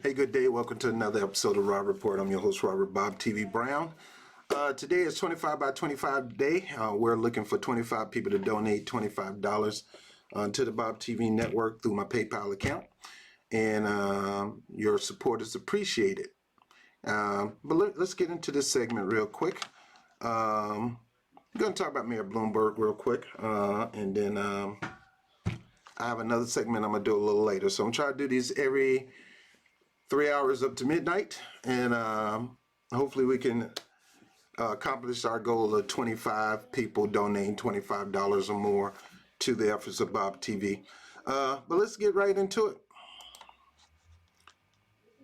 Hey, good day. Welcome to another episode of Rob Report. I'm your host, Robert Bob TV Brown. Today is 25 by 25 day. We're looking for 25 people to donate $25 to the Bob TV network through my PayPal account. And your support is appreciated. But let's get into this segment real quick. I'm going to talk about Mayor Bloomberg real quick. And then I have another segment I'm going to do a little later. So I'm trying to do these every 3 hours up to midnight, and hopefully we can accomplish our goal of 25 people donating $25 or more to the efforts of Bob TV. But let's get right into it.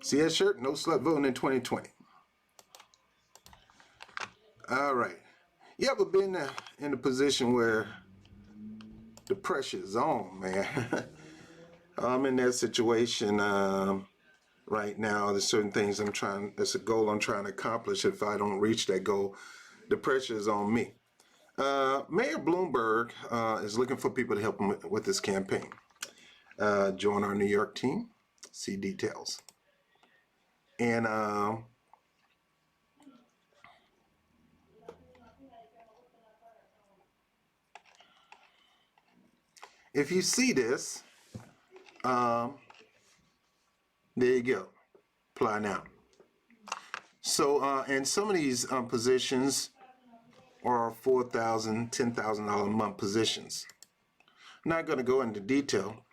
See that shirt? No slut voting in 2020. All right. You ever been in a position where the pressure is on, man? I'm in that situation. Right now, there's certain things there's a goal I'm trying to accomplish. If I don't reach that goal, the pressure is on me. Mayor Bloomberg is looking for people to help him with this campaign. Join our New York team, see details. And if you see this, there you go. Apply now. So, and some of these positions are $4,000, $10,000 a month positions. I'm not going to go into detail,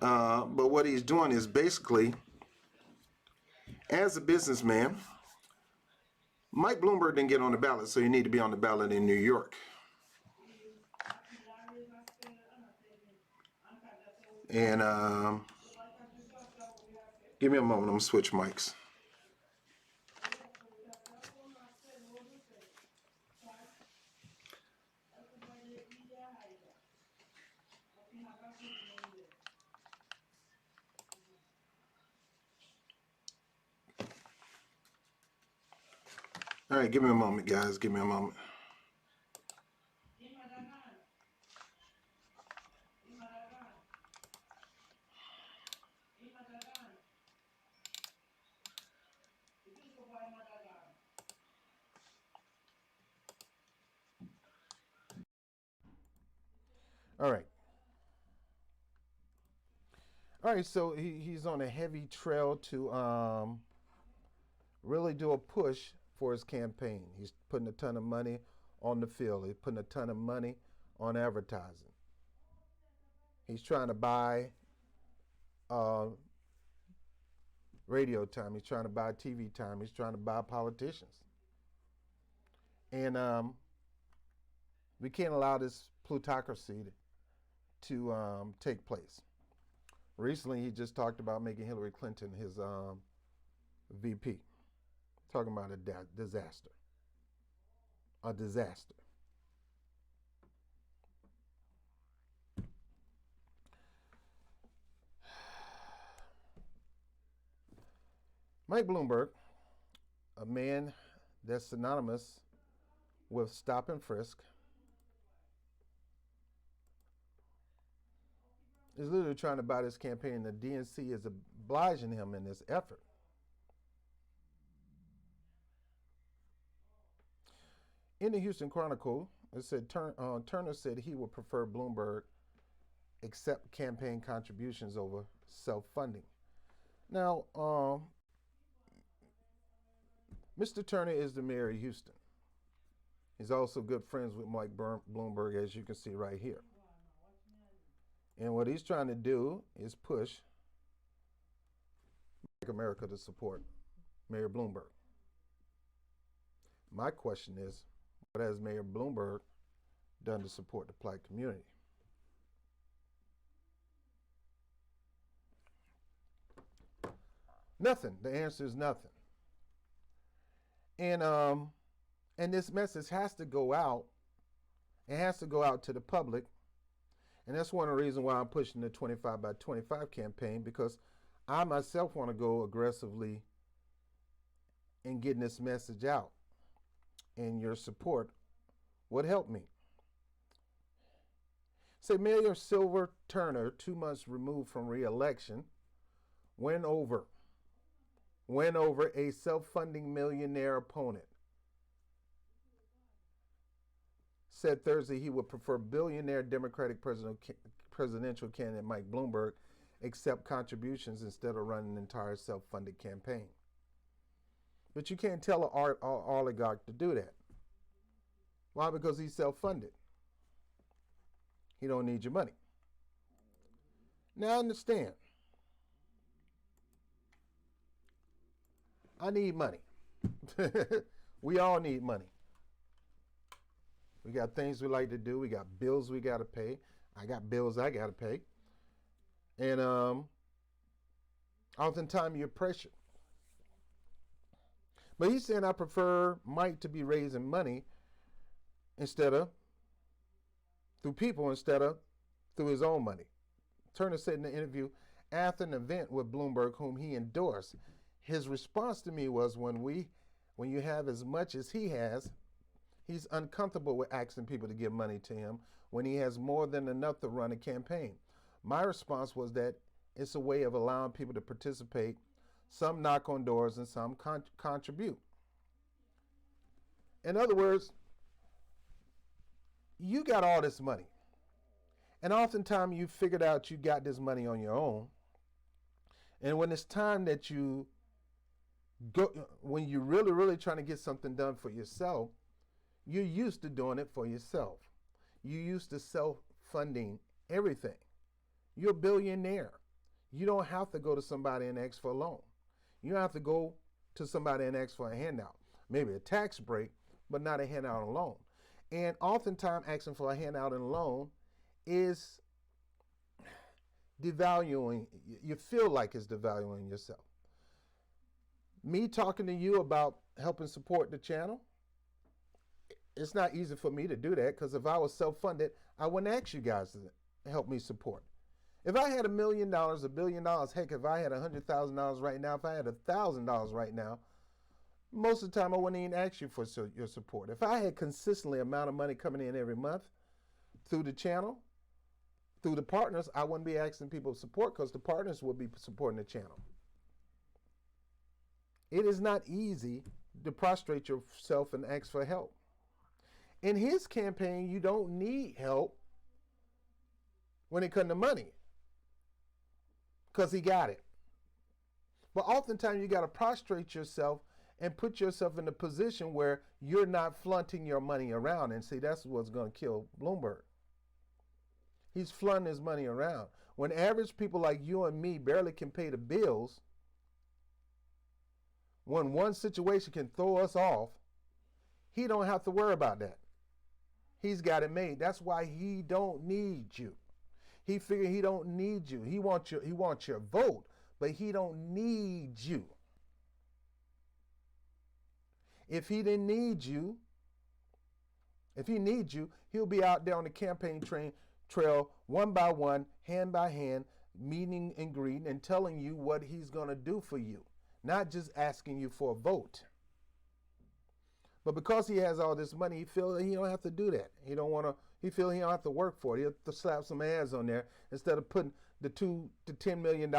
but what he's doing is basically, as a businessman, Mike Bloomberg didn't get on the ballot, so you need to be on the ballot in New York. And give me a moment, I'm going to switch mics. All right, give me a moment, guys. Give me a moment. All right. All right, so he's on a heavy trail to really do a push for his campaign. He's putting a ton of money on the field. He's putting a ton of money on advertising. He's trying to buy radio time. He's trying to buy TV time. He's trying to buy politicians. And we can't allow this plutocracy to take place. Recently, he just talked about making Hillary Clinton his VP. Talking about a disaster. A disaster. Mike Bloomberg, a man that's synonymous with stop and frisk, is literally trying to buy this campaign. The DNC is obliging him in this effort. In the Houston Chronicle, it said Turner said he would prefer Bloomberg accept campaign contributions over self-funding. Now, Mr. Turner is the mayor of Houston. He's also good friends with Mike Bloomberg, as you can see right here. And what he's trying to do is push America to support Mayor Bloomberg. My question is, what has Mayor Bloomberg done to support the Black community? Nothing. The answer is nothing. And this message has to go out. It has to go out to the public. And that's one of the reasons why I'm pushing the 25 by 25 campaign, because I myself want to go aggressively in getting this message out. And your support would help me. Say Mayor Silver Turner, 2 months removed from re-election, went over win over a self-funding millionaire opponent. Said Thursday he would prefer billionaire Democratic presidential candidate Mike Bloomberg accept contributions instead of running an entire self-funded campaign. But you can't tell an oligarch to do that. Why? Because he's self-funded. He don't need your money. Now understand, I need money. We all need money. We got things we like to do. We got bills we got to pay. I got bills I got to pay. And oftentimes you're pressured. But he's saying I prefer Mike to be raising money instead of through people instead of through his own money. Turner said in the interview after an event with Bloomberg, whom he endorsed, his response to me was, when you have as much as he has, he's uncomfortable with asking people to give money to him when he has more than enough to run a campaign. My response was that it's a way of allowing people to participate. Some knock on doors and some contribute. In other words, you got all this money. And oftentimes you figured out you got this money on your own. And when it's time that you go, when you're really, really trying to get something done for yourself, you're used to doing it for yourself. You're used to self-funding everything. You're a billionaire. You don't have to go to somebody and ask for a loan. You don't have to go to somebody and ask for a handout. Maybe a tax break, but not a handout and a loan. And oftentimes asking for a handout and a loan is devaluing. You feel like it's devaluing yourself. Me talking to you about helping support the channel, it's not easy for me to do that, because if I was self-funded, I wouldn't ask you guys to help me support. If I had $1 million, $1 billion, heck, if I had $100,000 right now, if I had $1,000 right now, most of the time I wouldn't even ask you for your support. If I had consistently amount of money coming in every month through the channel, through the partners, I wouldn't be asking people to support, because the partners would be supporting the channel. It is not easy to prostrate yourself and ask for help. In his campaign, you don't need help when it comes to money, because he got it. But oftentimes you got to prostrate yourself and put yourself in a position where you're not flaunting your money around. And see, that's what's going to kill Bloomberg. He's flaunting his money around. When average people like you and me barely can pay the bills, when one situation can throw us off, he don't have to worry about that. He's got it made. That's why he don't need you. He figured he don't need you. He wants your vote, but he don't need you. If he didn't need you, if he needs you, he'll be out there on the campaign trail, one by one, hand by hand, meeting and greeting and telling you what he's going to do for you, not just asking you for a vote. But because he has all this money, he feels he don't have to do that. He feels he don't have to work for it. He'll have to slap some ads on there. Instead of putting the $2 to $10 million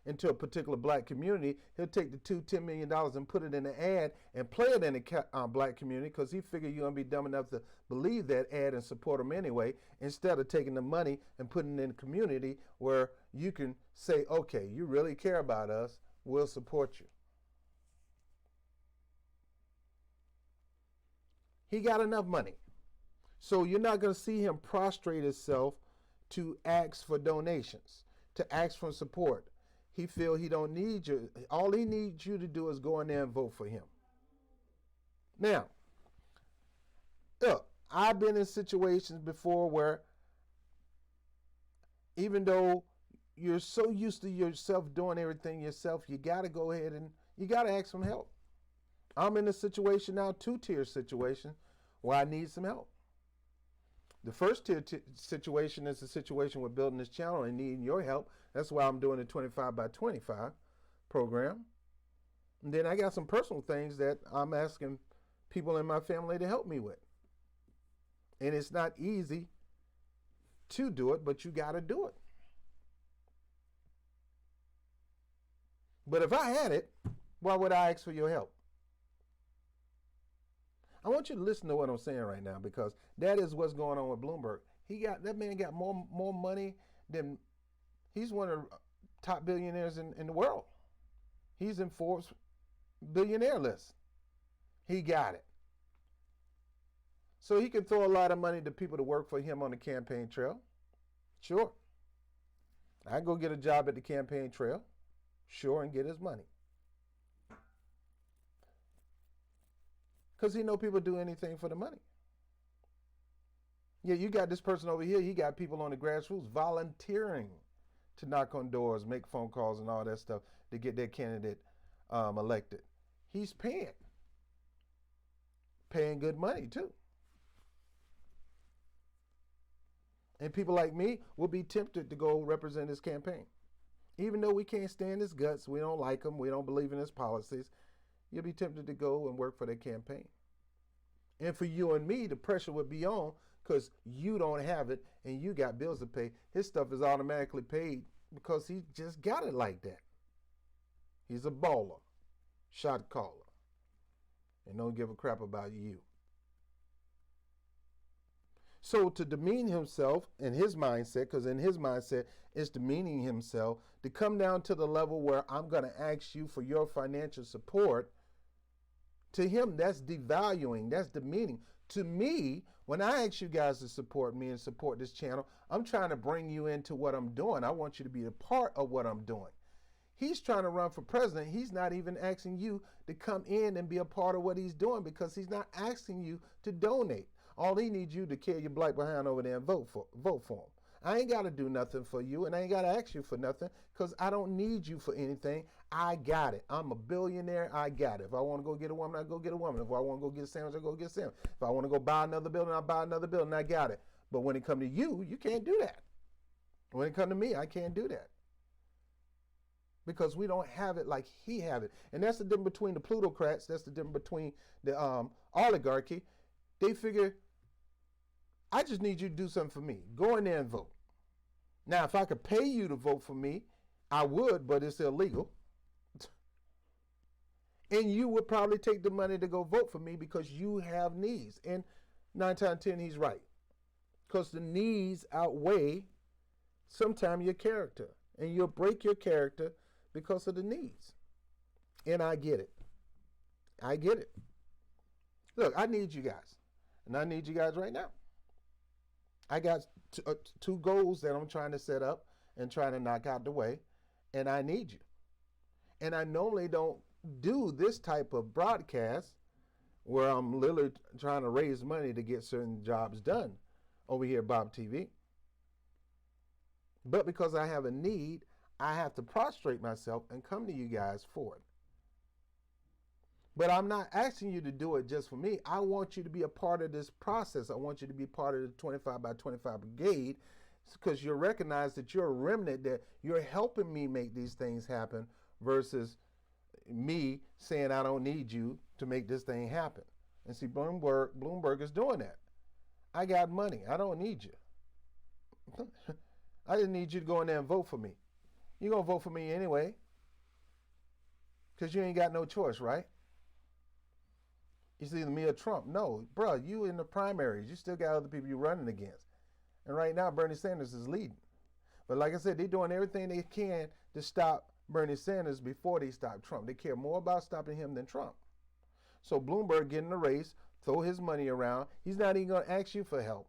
into a particular black community, he'll take the $10 million and put it in an ad and play it in the black community, because he figured you're going to be dumb enough to believe that ad and support him anyway, instead of taking the money and putting it in a community where you can say, okay, you really care about us, we'll support you. He got enough money. So you're not going to see him prostrate himself to ask for donations, to ask for support. He feel he don't need you. All he needs you to do is go in there and vote for him. Now, look, I've been in situations before where even though you're so used to yourself doing everything yourself, you got to go ahead and you got to ask some help. I'm in a situation now, two-tier situation, where I need some help. The first tier situation is the situation with building this channel and needing your help. That's why I'm doing the 25 by 25 program. And then I got some personal things that I'm asking people in my family to help me with. And it's not easy to do it, but you got to do it. But if I had it, Why would I ask for your help? I want you to listen to what I'm saying right now, because that is what's going on with Bloomberg. That man got more money than, he's one of the top billionaires in the world. He's in Forbes billionaire list. He got it. So he can throw a lot of money to people to work for him on the campaign trail. Sure. I go get a job at the campaign trail. Sure, and get his money. Because he know people do anything for the money. Yeah, you got this person over here. He got people on the grassroots volunteering to knock on doors, make phone calls, and all that stuff to get their candidate elected. He's paying good money too. And people like me will be tempted to go represent his campaign. Even though we can't stand his guts, we don't like him, we don't believe in his policies, you'll be tempted to go and work for their campaign. And for you and me, the pressure would be on, because you don't have it and you got bills to pay. His stuff is automatically paid because he just got it like that. He's a baller, shot caller, and don't give a crap about you. So to demean himself in his mindset, because in his mindset it's demeaning himself, to come down to the level where I'm going to ask you for your financial support, to him that's devaluing, that's demeaning. To me, when I ask you guys to support me and support this channel, I'm trying to bring you into what I'm doing. I want you to be a part of what I'm doing. He's trying to run for president. He's not even asking you to come in and be a part of what he's doing, because he's not asking you to donate. All he needs you to carry your black behind over there and vote for him. I ain't got to do nothing for you, and I ain't got to ask you for nothing, because I don't need you for anything. I got it. I'm a billionaire. I got it. If I want to go get a woman, I go get a woman. If I want to go get a sandwich, I go get a sandwich. If I want to go buy another building, I buy another building. I got it. But when it comes to you, you can't do that. When it comes to me, I can't do that. Because we don't have it like he have it. And that's the difference between the plutocrats. That's the difference between the oligarchy. They figure, I just need you to do something for me. Go in there and vote. Now, if I could pay you to vote for me, I would, but it's illegal. And you would probably take the money to go vote for me because you have needs. And 9 times out of 10, he's right. Because the needs outweigh sometimes your character. And you'll break your character because of the needs. And I get it. I get it. Look, I need you guys. And I need you guys right now. I got two goals that I'm trying to set up and trying to knock out the way. And I need you. And I normally don't do this type of broadcast where I'm literally trying to raise money to get certain jobs done over here at Bob TV. But because I have a need, I have to prostrate myself and come to you guys for it. But I'm not asking you to do it just for me. I want you to be a part of this process. I want you to be part of the 25 by 25 brigade, because you recognize that you're a remnant, that you're helping me make these things happen versus me saying I don't need you to make this thing happen. And see, Bloomberg is doing that. I got money. I don't need you. I didn't need you to go in there and vote for me. You're going to vote for me anyway, because you ain't got no choice, right? It's either me or Trump. No, bro, you in the primaries. You still got other people you're running against. And right now, Bernie Sanders is leading. But like I said, they're doing everything they can to stop Bernie Sanders before they stop Trump. They care more about stopping him than Trump. So Bloomberg get in the race, throw his money around. He's not even going to ask you for help.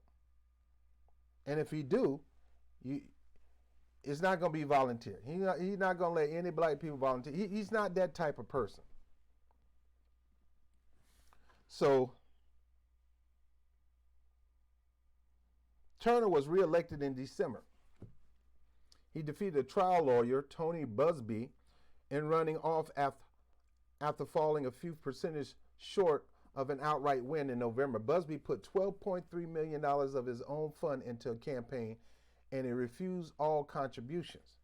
And if he do, it's not going to be volunteer. He's not going to let any black people volunteer. He's not that type of person. So Turner was reelected in December. He defeated trial lawyer Tony Busby in running off after falling a few percentage short of an outright win in November. Busby put $12.3 million of his own fund into a campaign, and he refused all contributions.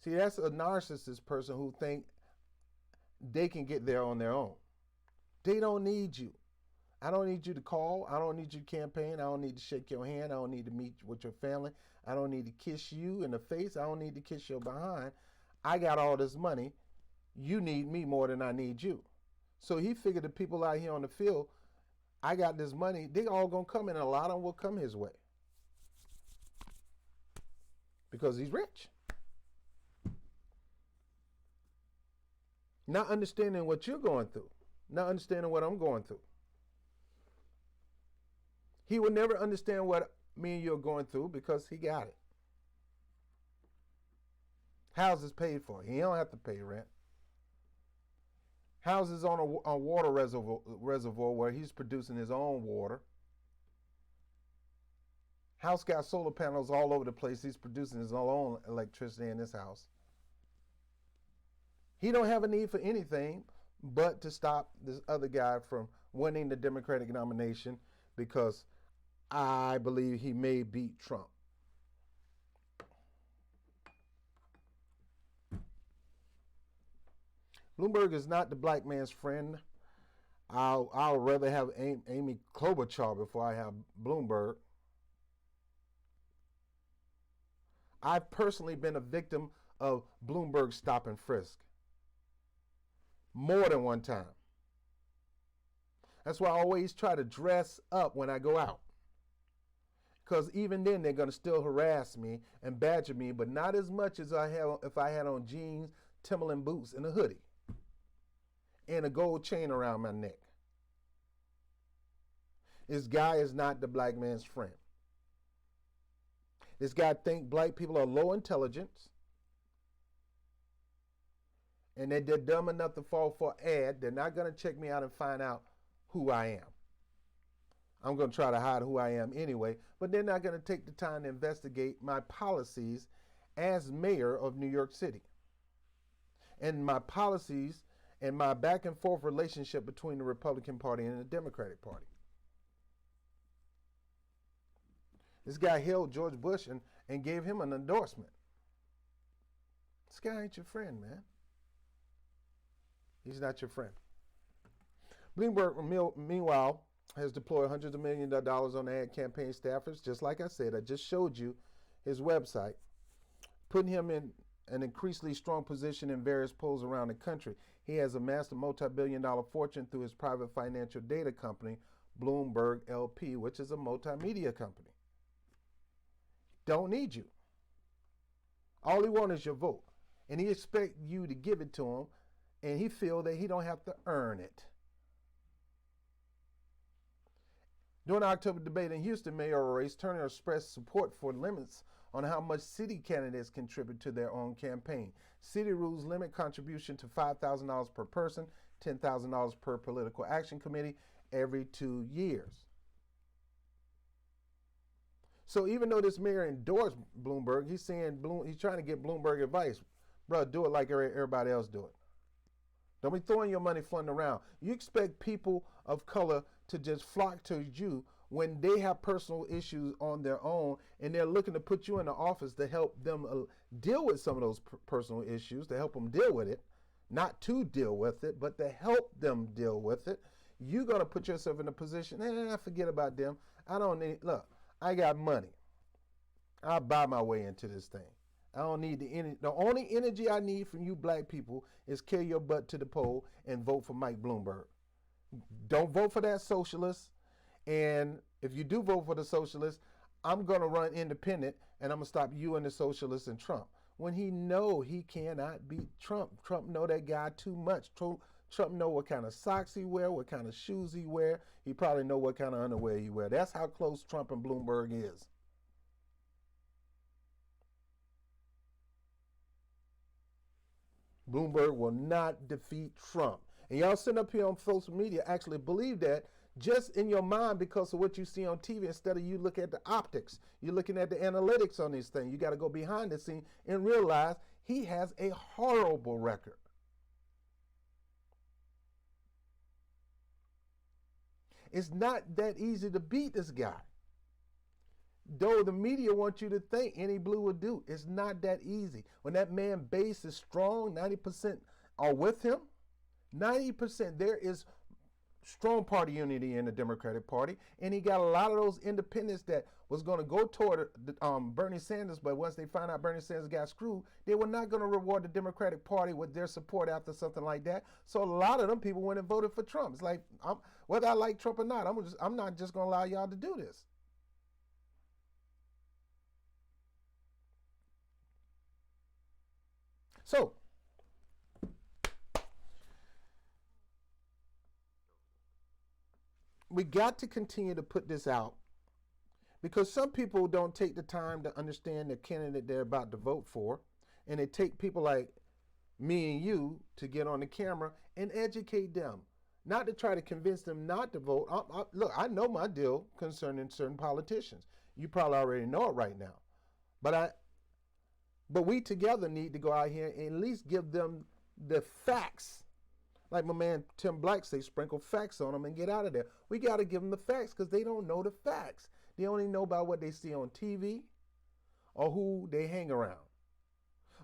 See, that's a narcissist person who think they can get there on their own. They don't need you. I don't need you to call. I don't need you to campaign. I don't need to shake your hand. I don't need to meet with your family. I don't need to kiss you in the face. I don't need to kiss your behind. I got all this money. you need me more than I need you. So he figured the people out here on the field, I got this money, they all gonna come in, and a lot of them will come his way. Because he's rich. Not understanding what you're going through. Not understanding what I'm going through. He would never understand what me and you are going through because he got it. Houses paid for. He don't have to pay rent. Houses on a water reservoir where he's producing his own water. House got solar panels all over the place. He's producing his own electricity in his house. He don't have a need for anything but to stop this other guy from winning the Democratic nomination because I believe he may beat Trump. Bloomberg is not the black man's friend. I'll rather have Amy Klobuchar before I have Bloomberg. I've personally been a victim of Bloomberg stop and frisk. More than one time. That's why I always try to dress up when I go out. Because even then they're going to still harass me and badger me, but not as much as I have if I had on jeans, Timberland boots, and a hoodie. And a gold chain around my neck. This guy is not the black man's friend. This guy thinks black people are low intelligence. And they're dumb enough to fall for an ad. They're not going to check me out and find out who I am. I'm going to try to hide who I am anyway, but they're not going to take the time to investigate my policies as mayor of New York City. And my policies and my back and forth relationship between the Republican Party and the Democratic Party. This guy hailed George Bush and gave him an endorsement. This guy ain't your friend, man. He's not your friend. Bloomberg, meanwhile, has deployed hundreds of millions of dollars on ad campaign staffers. Just like I said, I just showed you his website, putting him in an increasingly strong position in various polls around the country. He has amassed a multi-billion-dollar fortune through his private financial data company, Bloomberg LP, which is a multimedia company. Don't need you. All he wants is your vote. And he expects you to give it to him, and he feels that he don't have to earn it. During the October debate in Houston mayoral race, Turner expressed support for limits on how much city candidates contribute to their own campaign. City rules limit contribution to $5,000 per person, $10,000 per political action committee every 2 years. So even though this mayor endorsed Bloomberg, he's trying to get Bloomberg advice. Bro, do it like everybody else do it. Don't be throwing your money floating around. You expect people of color to just flock to you when they have personal issues on their own and they're looking to put you in the office to help them deal with some of those personal issues, to help them deal with it, not to deal with it, but to help them deal with it. You're going to put yourself in a position, forget about them. I don't need, look, I got money. I'll buy my way into this thing. I don't need the energy. The only energy I need from you black people is carry your butt to the poll and vote for Mike Bloomberg. Don't vote for that socialist. And if you do vote for the socialist, I'm going to run independent and I'm going to stop you and the socialists and Trump. When he know he cannot beat Trump. Trump know that guy too much. Trump know what kind of socks he wear, what kind of shoes he wear. He probably know what kind of underwear he wear. That's how close Trump and Bloomberg is. Bloomberg will not defeat Trump. And y'all sitting up here on social media actually believe that just in your mind because of what you see on TV instead of you look at the optics. You're looking at the analytics on this thing. You got to go behind the scene and realize he has a horrible record. It's not that easy to beat this guy. Though the media wants you to think any blue will do, it's not that easy. When that man base is strong, 90% are with him. 90%, there is strong party unity in the Democratic Party, and he got a lot of those independents that was going to go toward Bernie Sanders, but once they found out Bernie Sanders got screwed, they were not going to reward the Democratic Party with their support after something like that. So a lot of them people went and voted for Trump. It's like, whether I like Trump or not, I'm not just going to allow y'all to do this. So we got to continue to put this out, because some people don't take the time to understand the candidate they're about to vote for, and it take people like me and you to get on the camera and educate them, not to try to convince them not to vote. Look, I know my deal concerning certain politicians. You probably already know it right now, but we together need to go out here and at least give them the facts. Like my man Tim Black say, sprinkle facts on them and get out of there. We got to give them the facts, because they don't know the facts. They only know about what they see on TV or who they hang around.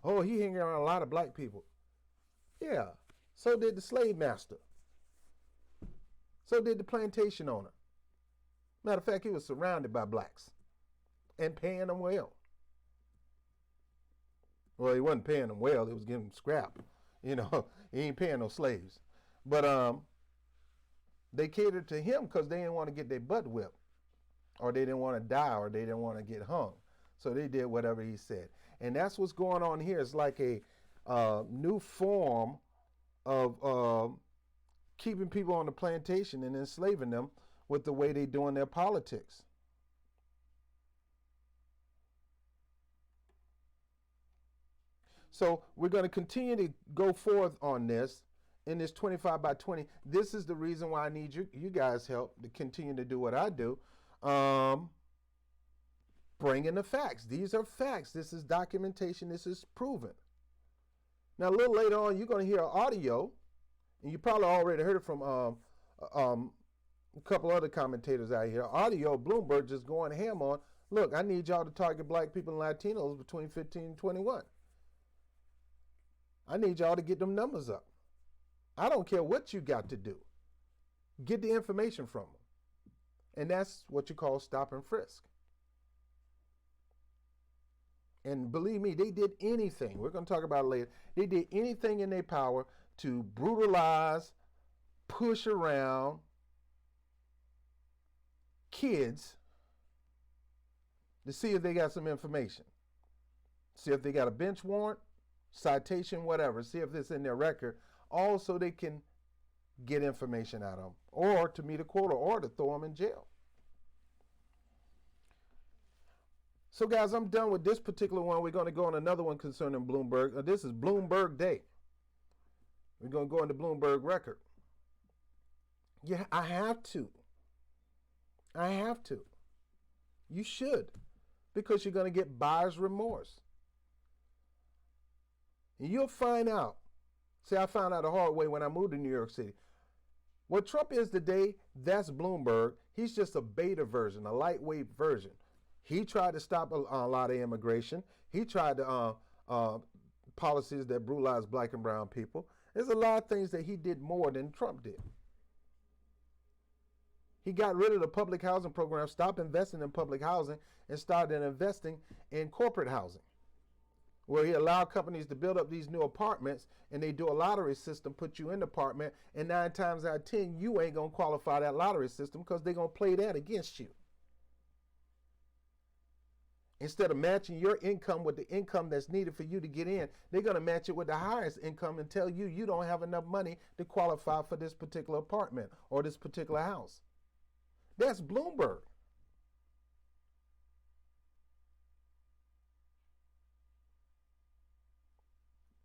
Oh, he hang around a lot of black people. Yeah, so did the slave master. So did the plantation owner. Matter of fact, he was surrounded by blacks and paying them well. Well, he wasn't paying them well. He was giving them scrap. He ain't paying no slaves. But they catered to him because they didn't want to get their butt whipped, or they didn't want to die, or they didn't want to get hung. So they did whatever he said. And that's what's going on here. It's like a new form of keeping people on the plantation and enslaving them with the way they're doing their politics. So we're going to continue to go forth on this in this 25 by 20. This is the reason why I need you guys' help to continue to do what I do. Bring in the facts. These are facts. This is documentation. This is proven. Now, a little later on, you're going to hear audio, and you probably already heard it from a couple other commentators out here. Audio, Bloomberg just going ham on, look, I need y'all to target black people and Latinos between 15 and 21. I need y'all to get them numbers up. I don't care what you got to do. Get the information from them. And that's what you call stop and frisk. And believe me, they did anything. We're going to talk about it later. They did anything in their power to brutalize, push around kids to see if they got some information. See if they got a bench warrant, citation, whatever. See if it's in their record. All so they can get information out of them, or to meet a quota, or to throw them in jail. So guys, I'm done with this particular one. We're going to go on another one concerning Bloomberg. This is Bloomberg Day. We're going to go into Bloomberg record. Yeah, I have to. I have to. You should, because you're going to get buyer's remorse. And you'll find out. See, I found out the hard way when I moved to New York City. What Trump is today, that's Bloomberg. He's just a beta version, a lightweight version. He tried to stop a lot of immigration. He tried to policies that brutalize black and brown people. There's a lot of things that he did more than Trump did. He got rid of the public housing program, stopped investing in public housing, and started investing in corporate housing, where he allowed companies to build up these new apartments, and they do a lottery system, put you in the apartment, and 9 times out of 10, you ain't going to qualify that lottery system because they're going to play that against you. Instead of matching your income with the income that's needed for you to get in, they're going to match it with the highest income and tell you you don't have enough money to qualify for this particular apartment or this particular house. That's Bloomberg.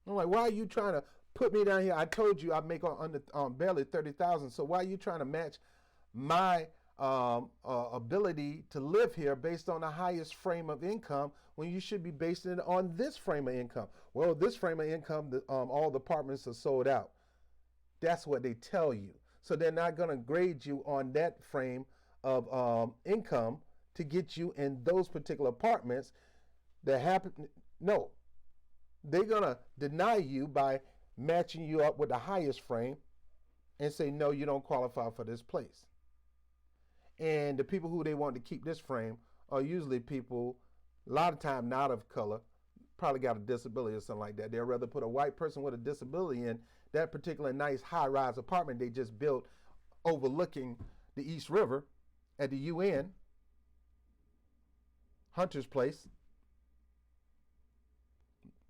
I'm like, why are you trying to put me down here? I told you I make barely 30,000. So why are you trying to match my ability to live here based on the highest frame of income when you should be basing it on this frame of income? Well, this frame of income, all the apartments are sold out. That's what they tell you. So they're not going to grade you on that frame of income to get you in those particular apartments that happen. No, they're going to deny you by matching you up with the highest frame and say, no, you don't qualify for this place. And the people who they want to keep this frame are usually people, a lot of time not of color, probably got a disability or something like that. They'd rather put a white person with a disability in that particular nice high-rise apartment they just built overlooking the East River at the UN, Hunter's Place.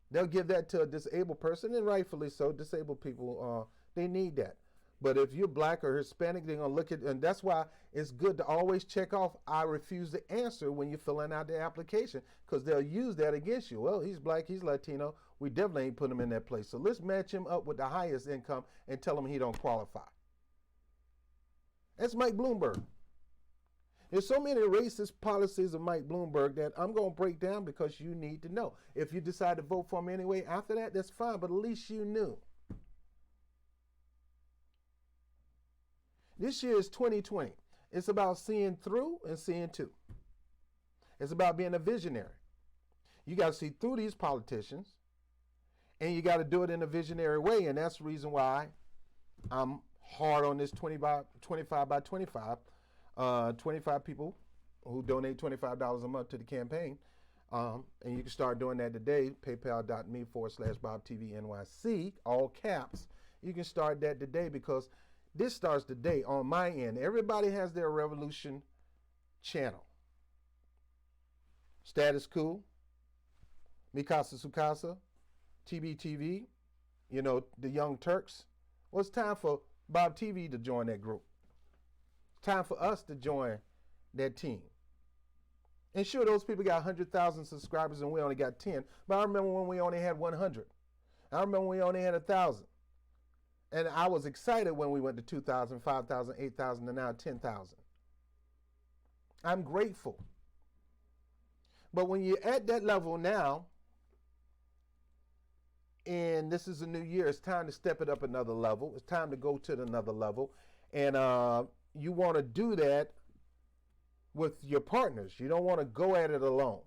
They'll give that to a disabled person, and rightfully so. Disabled people, they need that. But if you're black or Hispanic, they're going to look at, and that's why it's good to always check off, I refuse to answer when you're filling out the application, because they'll use that against you. Well, he's black, he's Latino, we definitely ain't put him in that place. So let's match him up with the highest income and tell him he don't qualify. That's Mike Bloomberg. There's so many racist policies of Mike Bloomberg that I'm going to break down because you need to know. If you decide to vote for him anyway, after that, that's fine, but at least you knew. This year is 2020. It's about seeing through and seeing to. It's about being a visionary. You got to see through these politicians, and you got to do it in a visionary way, and that's the reason why I'm hard on this 25 by 25. 25 people who donate $25 a month to the campaign. And you can start doing that today, paypal.me/BobTVNYC, all caps. You can start that today because this starts today on my end. Everybody has their Revolution channel. Status Quo, Mikasa Sukasa, TBTV, the Young Turks. Well, it's time for Bob TV to join that group. It's time for us to join that team. And sure, those people got 100,000 subscribers and we only got 10. But I remember when we only had 100. I remember when we only had 1,000. And I was excited when we went to 2,000, 5,000, 8,000, and now 10,000. I'm grateful. But when you're at that level now, and this is a new year, it's time to step it up another level. It's time to go to another level. And you want to do that with your partners. You don't want to go at it alone.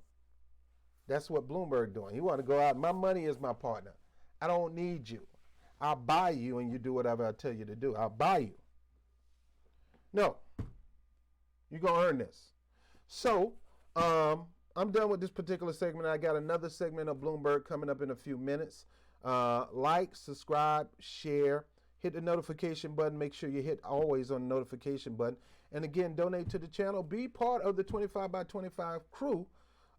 That's what Bloomberg doing. You want to go out, my money is my partner. I don't need you. I'll buy you and you do whatever I tell you to do. I'll buy you. No. You're going to earn this. So, I'm done with this particular segment. I got another segment of Bloomberg coming up in a few minutes. Like, subscribe, share, hit the notification button. Make sure you hit always on the notification button. And again, donate to the channel. Be part of the 25 by 25 crew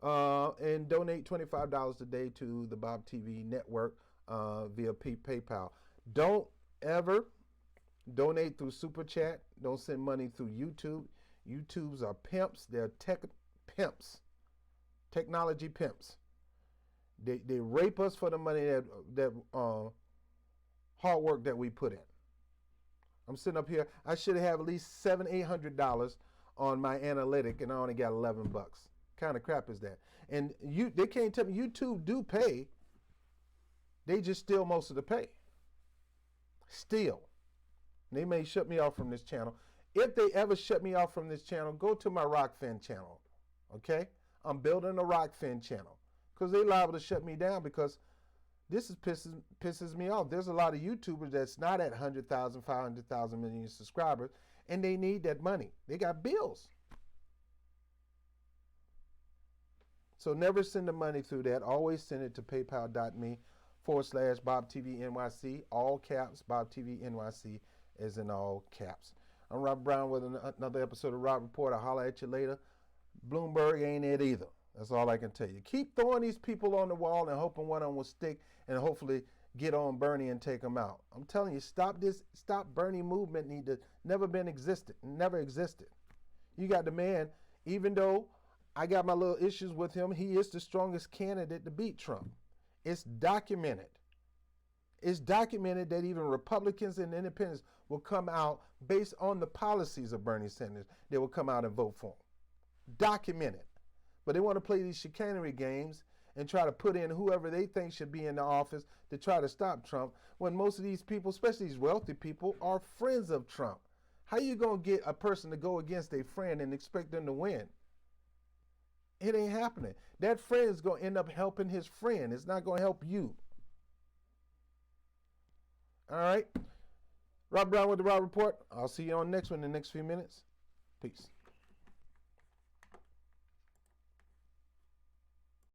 and donate $25 a day to the Bob TV network via PayPal. Don't ever donate through Super Chat. Don't send money through YouTube. YouTubes are pimps. They're tech pimps. Technology pimps. They rape us for the money that hard work that we put in. I'm sitting up here. I should have at least $700-800 on my analytic, and I only got $11. Kind of crap is that? And they can't tell me YouTube do pay. They just steal most of the pay. Steal. They may shut me off from this channel. If they ever shut me off from this channel, go to my Rockfin channel. Okay? I'm building a Rockfin channel. Because they liable to shut me down because this pisses me off. There's a lot of YouTubers that's not at 100,000, 500,000 million subscribers, and they need that money. They got bills. So never send the money through that. Always send it to paypal.me/BobTVNYC. All caps, Bob TV NYC is in all caps. I'm Rob Brown with another episode of Rob Report. I'll holler at you later. Bloomberg ain't it either. That's all I can tell you. Keep throwing these people on the wall and hoping one of them will stick and hopefully get on Bernie and take them out. I'm telling you, stop Bernie movement never existed. You got the man, even though I got my little issues with him, he is the strongest candidate to beat Trump. It's documented. It's documented that even Republicans and independents will come out based on the policies of Bernie Sanders. They will come out and vote for him. Documented. But they want to play these chicanery games and try to put in whoever they think should be in the office to try to stop Trump, when most of these people, especially these wealthy people, are friends of Trump. How you going to get a person to go against a friend and expect them to win? It ain't happening. That friend is going to end up helping his friend. It's not going to help you. All right? Rob Brown with the Rob Report. I'll see you on the next one in the next few minutes. Peace.